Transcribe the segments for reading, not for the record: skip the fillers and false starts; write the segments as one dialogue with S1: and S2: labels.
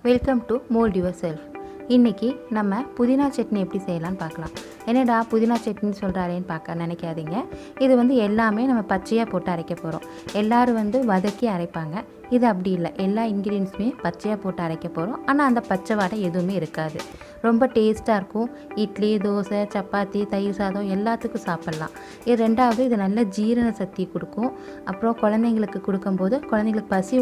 S1: Welcome to mould yourself. இன்றைக்கி நம்ம புதினா சட்னி எப்படி செய்யலான்னு பார்க்கலாம். என்னடா புதினா சட்னின்னு சொல்கிறாரேன்னு பார்க்க நினைக்காதீங்க. இது எல்லாமே நம்ம பச்சையாக போட்டு அரைக்க போகிறோம். எல்லோரும் வதக்கி அரைப்பாங்க. இது அப்படி இல்லை, எல்லா இன்க்ரீடியன்ஸுமே பச்சையாக போட்டு அரைக்க போகிறோம். ஆனால் அந்த பச்சை வாடை எதுவுமே இருக்காது. ரொம்ப டேஸ்ட்டாக இருக்கும். இட்லி, தோசை, சப்பாத்தி, தயிர் சாதம் எல்லாத்துக்கும் சாப்பிட்லாம். இது ரெண்டாவது, இது நல்ல ஜீரண சக்தி கொடுக்கும். அப்புறம் குழந்தைங்களுக்கு கொடுக்கும்போது குழந்தைங்களுக்கு பசி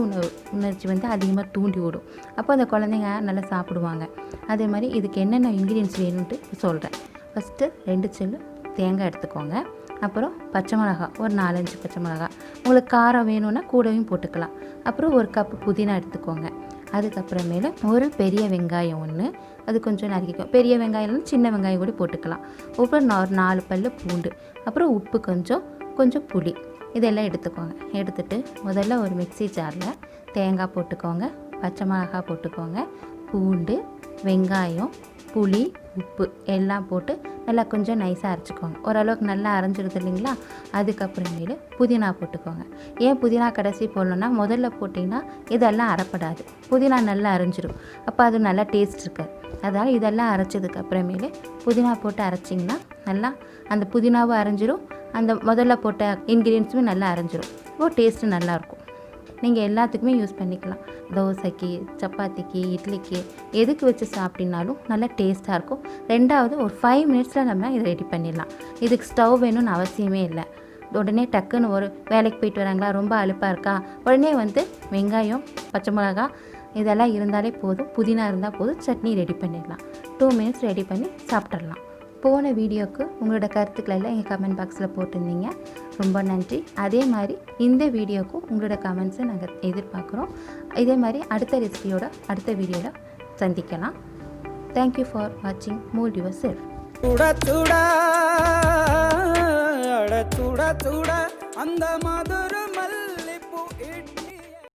S1: உணர்ச்சி அதிகமாக தூண்டி விடும். அப்போ அந்த குழந்தைங்க நல்லா சாப்பிடுவாங்க. அதே மாதிரி இதுக்கு என்னென்ன இன்க்ரீடியன்ஸ் வேணும்ன்ட்டு சொல்கிறேன். ஃபஸ்ட்டு 2 செல்லு தேங்காய் எடுத்துக்கோங்க. அப்புறம் பச்சை மிளகா, ஒரு 4-5 பச்சை மிளகா. உங்களுக்கு காரம் வேணும்னா கூடவும் போட்டுக்கலாம். அப்புறம் 1 கப்பு புதினா எடுத்துக்கோங்க. அதுக்கப்புறமேல ஒரு பெரிய வெங்காயம் 1, அது கொஞ்சம் நறுக்கிக்கும். பெரிய வெங்காயம் சின்ன வெங்காயம் கூட போட்டுக்கலாம். அப்புறம் 4 பல்லு பூண்டு, அப்புறம் உப்பு கொஞ்சம் புளி, இதெல்லாம் எடுத்துக்கோங்க. எடுத்துகிட்டு முதல்ல ஒரு மிக்ஸி ஜாரில் தேங்காய் போட்டுக்கோங்க, பச்சை மிளகா போட்டுக்கோங்க, பூண்டு, வெங்காயம், புளி, உப்பு எல்லாம் போட்டு நல்லா கொஞ்சம் நைஸாக அரைச்சிக்கோங்க. ஓரளவுக்கு நல்லா அரைஞ்சிடுது இல்லைங்களா? அதுக்கப்புறமேலு புதினா போட்டுக்கோங்க. ஏன் புதினா கடைசி போடணுன்னா, முதல்ல போட்டிங்கன்னா இதெல்லாம் அரைப்படாது, புதினா நல்லா அரைஞ்சிடும். அப்போ அது நல்லா டேஸ்ட் இருக்காது. அதனால் இதெல்லாம் அரைச்சதுக்கு அப்புறமேலு புதினா போட்டு அரைச்சிங்கன்னா நல்லா அந்த புதினாவும் அரைஞ்சிடும், அந்த முதல்ல போட்ட இன்க்ரீடியன்ஸுமே நல்லா அரைஞ்சிடும். டேஸ்ட்டு நல்லாயிருக்கும். நீங்கள் எல்லாத்துக்குமே யூஸ் பண்ணிக்கலாம். தோசைக்கு, சப்பாத்திக்கு, இட்லிக்கு, எதுக்கு வச்சு சாப்பிட்டினாலும் நல்லா டேஸ்ட்டாக இருக்கும். ரெண்டாவது, ஒரு 5 மினிட்ஸில் நம்ம இதை ரெடி பண்ணிடலாம். இதுக்கு ஸ்டவ் வேணும்னு அவசியமே இல்லை. உடனே டக்குன்னு ஒரு வேலைக்கு போயிட்டு வராங்களா, ரொம்ப அலுப்பாக இருக்கா, உடனே வெங்காயம், பச்சை மிளகா இதெல்லாம் இருந்தாலே போதும், புதினா இருந்தால் போதும், சட்னி ரெடி பண்ணிடலாம். 2 மினிட்ஸ் ரெடி பண்ணி சாப்பிட்றலாம். போன வீடியோவுக்கு உங்களோட கருத்துக்களை எல்லாம் எங்கள் கமெண்ட் பாக்ஸில் போட்டிருந்தீங்க. ரொம்ப நன்றி. அதே மாதிரி இந்த வீடியோவுக்கும் உங்களோட கமெண்ட்ஸை நாங்கள் எதிர்பார்க்குறோம். இதே மாதிரி அடுத்த ரெசிபியோட அடுத்த வீடியோவில் சந்திக்கலாம். தேங்க்யூ ஃபார் வாட்சிங் மோல்ட் யுவர் செல்ஃப்.
S2: அந்த மதுர மல்லிப்பூ